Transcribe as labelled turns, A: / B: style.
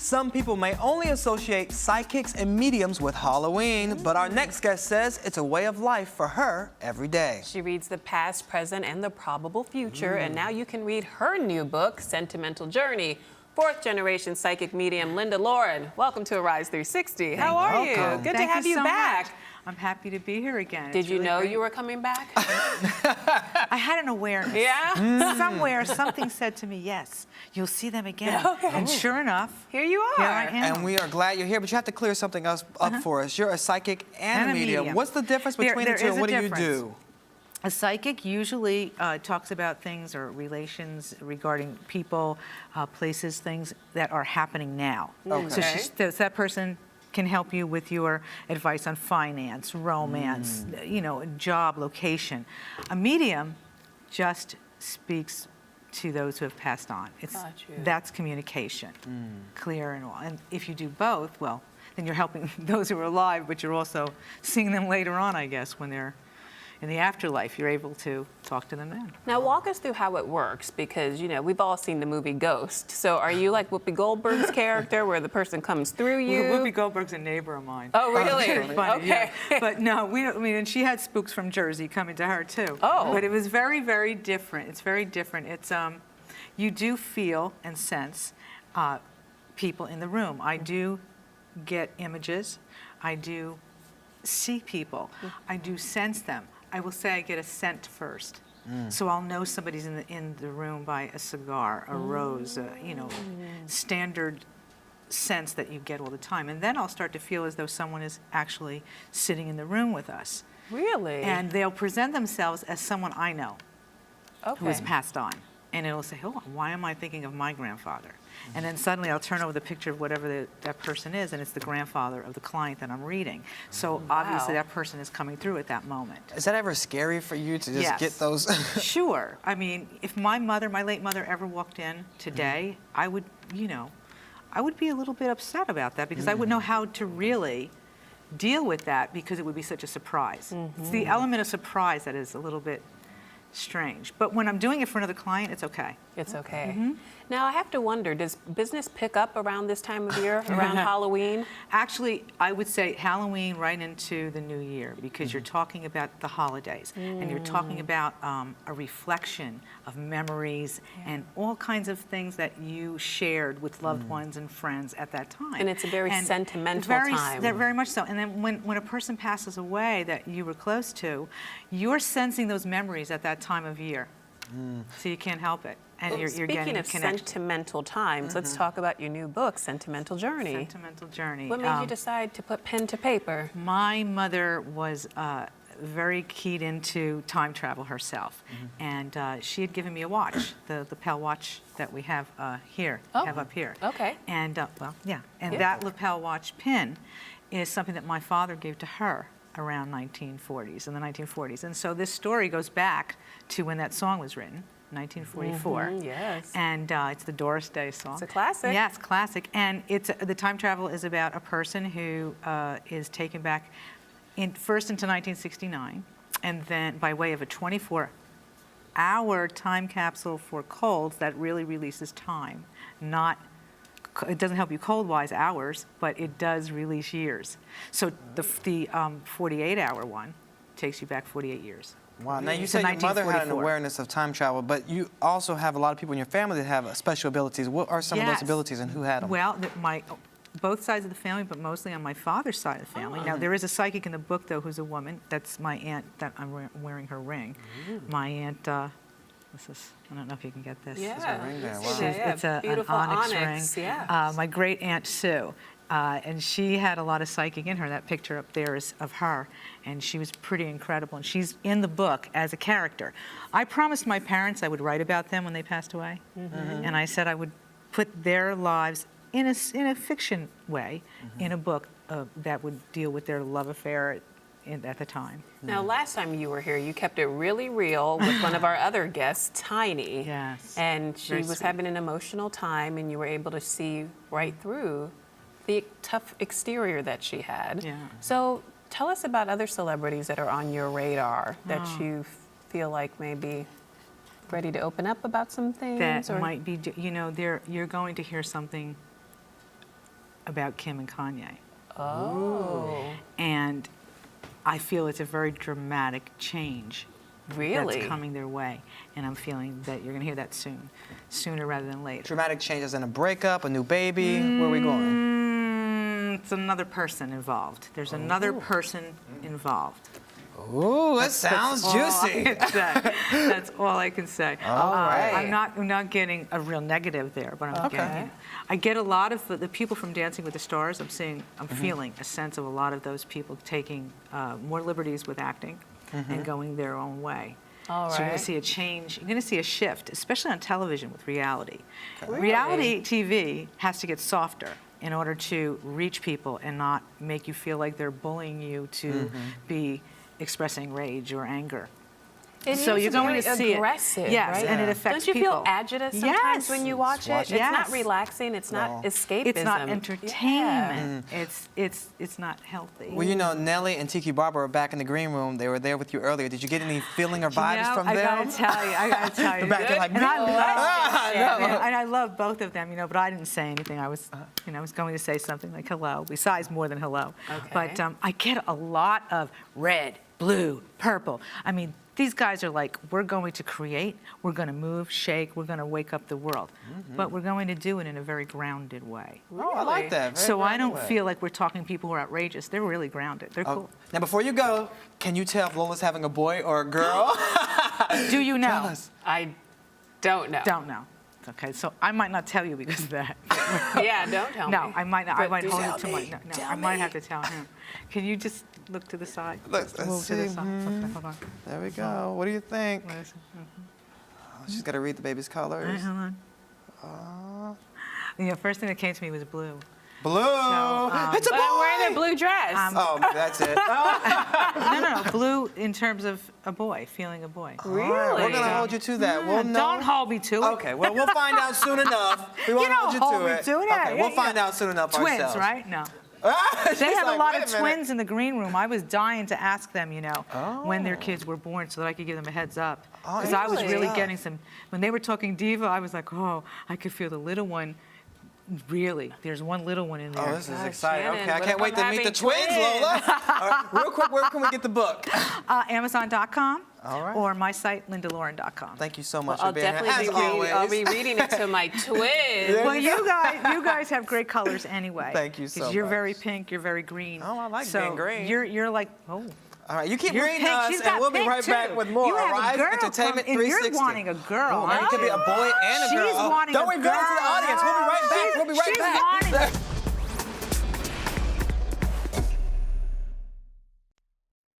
A: Some people may only associate psychics and mediums with Halloween, but our next guest says it's a way of life for her every day.
B: She reads the past, present, and the probable future, and now you can read her new book, Sentimental Journey. Fourth-generation psychic medium Linda Lauren, welcome to Arise 360. How are you? Good to have you back.
C: Much. I'm happy to be here again.
B: Did you know you were coming back?
C: I had an awareness.
B: Yeah?
C: Somewhere, something said to me, yes, you'll see them again.
B: Okay.
C: And sure enough,
B: Here you are.
C: here I am.
A: And we are glad you're here, but you have to clear something else up for us. You're a psychic and a medium. What's the difference between the two, and what do you do?
C: A psychic usually talks about things or relations regarding people, places, things that are happening now.
A: Okay.
C: So that person can help you with your advice on finance, romance, you know, job, location. A medium just speaks to those who have passed on. That's communication, clear and all. And if you do both, well, then you're helping those who are alive, but you're also seeing them later on, I guess, when they're in the afterlife. You're able to talk to them then.
B: Now walk us through how it works, because, you know, we've all seen the movie Ghost. So are you like Whoopi Goldberg's character where the person comes through you?
C: Well, Whoopi Goldberg's a neighbor of mine.
B: Oh, really?
C: It's funny,
B: Okay.
C: yeah. But no, we don't, I mean, and she had spooks from Jersey coming to her too.
B: Oh.
C: But it was very, very different. It's very different. It's, you do feel and sense people in the room. I do get images. I do see people. I do sense them. I will say I get a scent first. So I'll know somebody's in the room by a cigar, a rose, you know, standard sense that you get all the time. And then I'll start to feel as though someone is actually sitting in the room with us.
B: Really?
C: And they'll present themselves as someone I know who has
B: Okay.
C: passed on. And it'll say, oh, why am I thinking of my grandfather? And then suddenly I'll turn over the picture of whatever that person is, and it's the grandfather of the client that I'm reading. So obviously that person is coming through at that moment.
A: Is that ever scary for you to just
C: Yes.
A: get those?
C: Sure. I mean, if my mother, my late mother, ever walked in today, I would, you know, I would be a little bit upset about that because I wouldn't know how to really deal with that because it would be such a surprise. It's the element of surprise that is a little bit strange. But when I'm doing it for another client, it's okay.
B: It's okay. Now, I have to wonder, does business pick up around this time of year, around Halloween?
C: Actually, I would say Halloween right into the new year because you're talking about the holidays and you're talking about a reflection of memories and all kinds of things that you shared with loved ones and friends at that time.
B: And it's a very sentimental time.
C: Very much so. And then when a person passes away that you were close to, you're sensing those memories at that time of year. So you can't help it. And
B: Well,
C: you're
B: speaking
C: getting
B: of
C: connected.
B: sentimental times, let's talk about your new book, Sentimental Journey.
C: Sentimental Journey.
B: What made you decide to put pen to paper?
C: My mother was very keyed into time travel herself, and she had given me a watch, the lapel watch that we have here, have up here.
B: Okay.
C: And well, yeah, and
B: Yeah.
C: that lapel watch pin is something that my father gave to her around 1940s, in the 1940s, and so this story goes back to when that song was written. 1944.
B: Yes.
C: And it's the Doris Day song.
B: It's a classic.
C: Yes, classic. And it's the time travel is about a person who is taken back first into 1969, and then by way of a 24-hour time capsule for colds that really releases time. It doesn't help you cold-wise hours, but it does release years. So the 48-hour one takes you back 48 years.
A: Wow. Now, you
C: So
A: said your mother had an
C: 1944.
A: awareness of time travel, but you also have a lot of people in your family that have special abilities. What are some of those
C: Yes.
A: abilities and who had them?
C: Well, both sides of the family, but mostly on my father's side of the family. Now, there is a psychic in the book, though, who's a woman. That's my aunt, that I'm wearing her ring. My aunt, this is, I don't know if you can get this.
B: Yeah.
A: ring there.
B: I
A: Wow.
B: see that, yeah.
C: It's an
B: Beautiful
C: onyx ring.
B: Yeah.
C: My great aunt Sue. And she had a lot of psychic in her. That picture up there is of her, and she was pretty incredible. And she's in the book as a character. I promised my parents I would write about them when they passed away, and I said I would put their lives in a fiction way in a book that would deal with their love affair at the time.
B: Now, last time you were here, you kept it really real with one of our other guests, Tiny.
C: Yes.
B: And she
C: Very
B: was
C: sweet.
B: having an emotional time, and you were able to see right through the tough exterior that she had.
C: Yeah.
B: So tell us about other celebrities that are on your radar that you feel like may be ready to open up about some things?
C: That
B: or?
C: might be, you know, you're going to hear something about Kim and Kanye.
B: Oh.
C: And I feel it's a very dramatic change
B: Really?
C: that's coming their way. And I'm feeling that you're going to hear that soon, sooner rather than later.
A: Dramatic changes in a breakup, a new baby. Where are we going?
C: It's another person involved. There's another person involved.
A: Ooh, that sounds
C: All I
A: juicy.
C: can say. That's all I can say.
A: All right.
C: I'm not getting a real negative there, but I'm getting. I get a lot of the people from Dancing with the Stars. I'm feeling a sense of a lot of those people taking more liberties with acting and going their own way.
B: All
C: So you're going
B: right.
C: to see a change. You're going to see a shift, especially on television with reality. Reality TV has to get softer in order to reach people and not make you feel like they're bullying you to be expressing rage or anger.
B: It
C: So
B: is
C: you're going
B: very
C: to see
B: aggressive,
C: it. Yes,
B: right?
C: and it affects
B: Don't you
C: people.
B: feel agita sometimes
C: Yes.
B: when you watch it?
A: Watch
B: It's
A: it.
B: not
C: Yes.
B: relaxing. It's not escapism.
C: It's not
B: Yeah.
C: entertainment. It's not healthy.
A: Well, you know, Nelly and Tiki Barber are back in the green room. They were there with you earlier. Did you get any feeling or vibes from them?
C: I gotta tell you.
A: They're back there like,
C: and I love,
A: no.
C: and I love both of them, but I didn't say anything. I was, I was going to say something like hello, besides more than hello.
B: Okay.
C: But I get a lot of red, blue, purple. I mean, these guys are like, we're going to create, we're going to move, shake, we're going to wake up the world. But we're going to do it in a very grounded way.
A: Oh, I like that. Very
C: So I
A: grounded
C: don't
A: way.
C: feel like we're talking people who are outrageous. They're really grounded. They're
A: Oh,
C: cool.
A: now, before you go, can you tell if Lola's having a boy or a girl?
C: Do you know?
A: Tell us.
B: I don't know.
C: Don't know. Okay, so I might not tell you because of that.
B: Yeah, don't tell me.
C: No, I might not. I
B: But
C: might
B: do
C: hold
B: tell
C: it to
B: me.
C: my. No,
B: Tell
C: I might
B: me.
C: have to tell him. Can you just look to the side?
A: Look,
C: Just
A: let's
C: move to the
A: see.
C: side. Okay, hold on.
A: There we go. What do you think?
C: Listen.
A: Oh, she's got to read the baby's
C: All right,
A: colors.
C: hold on. First thing that came to me was blue.
A: Blue. It's a
B: But I'm wearing a
A: boy.
B: blue dress.
A: Oh, that's it.
C: No, blue in terms of a boy, feeling a boy.
B: Really?
A: We're going to hold you to that. We'll know.
C: Don't hold me to it.
A: Okay, well, we'll find out soon enough. We won't
C: don't
A: hold you
C: hold
A: to
C: me
A: it.
C: to it.
A: Okay, we'll
C: Yeah,
A: find
C: yeah.
A: out soon enough
C: Twins,
A: ourselves.
C: right? No.
A: She's
C: They had
A: like,
C: a lot
A: wait
C: of
A: minute.
C: twins in the green room. I was dying to ask them, when their kids were born so that I could give them a heads up.
A: Oh,
C: Because I was really
A: yeah.
C: getting some, when they were talking diva, I was like, oh, I could feel the little one. Really, there's one little one in there.
A: Oh, this is
B: Gosh,
A: exciting.
B: Shannon,
A: Okay, I
B: what
A: can't
B: if
A: wait to
B: I'm
A: meet the
B: having
A: twins,
B: twins?
A: Lola. All right, real quick, where can we get the book?
C: Amazon.com
A: All right.
C: or my site, lindaloren.com.
A: Thank you so much
B: I'll
A: for being here.
B: definitely
A: As
B: be
A: always.
B: I'll be reading it to my twins.
C: Well, you guys have great colors anyway.
A: Thank you so
C: 'Cause you're
A: much.
C: very pink, you're very green.
A: Oh, I like
C: so
A: being green.
C: You're like, oh.
A: All right, you keep
C: You're
A: reading
C: pink.
A: us,
C: She's
A: and
C: got
A: we'll be
C: pink,
A: right back
C: too.
A: with more.
C: You have a
A: Arise
C: girl
A: Entertainment
C: come- and
A: 360.
C: you're wanting a girl.
A: Oh, man, it could be a boy and a girl.
C: She's wanting
A: Don't
C: a
A: reveal it to the
C: girl.
A: audience. We'll be right back. We'll be right
C: She's
A: back.
C: wanting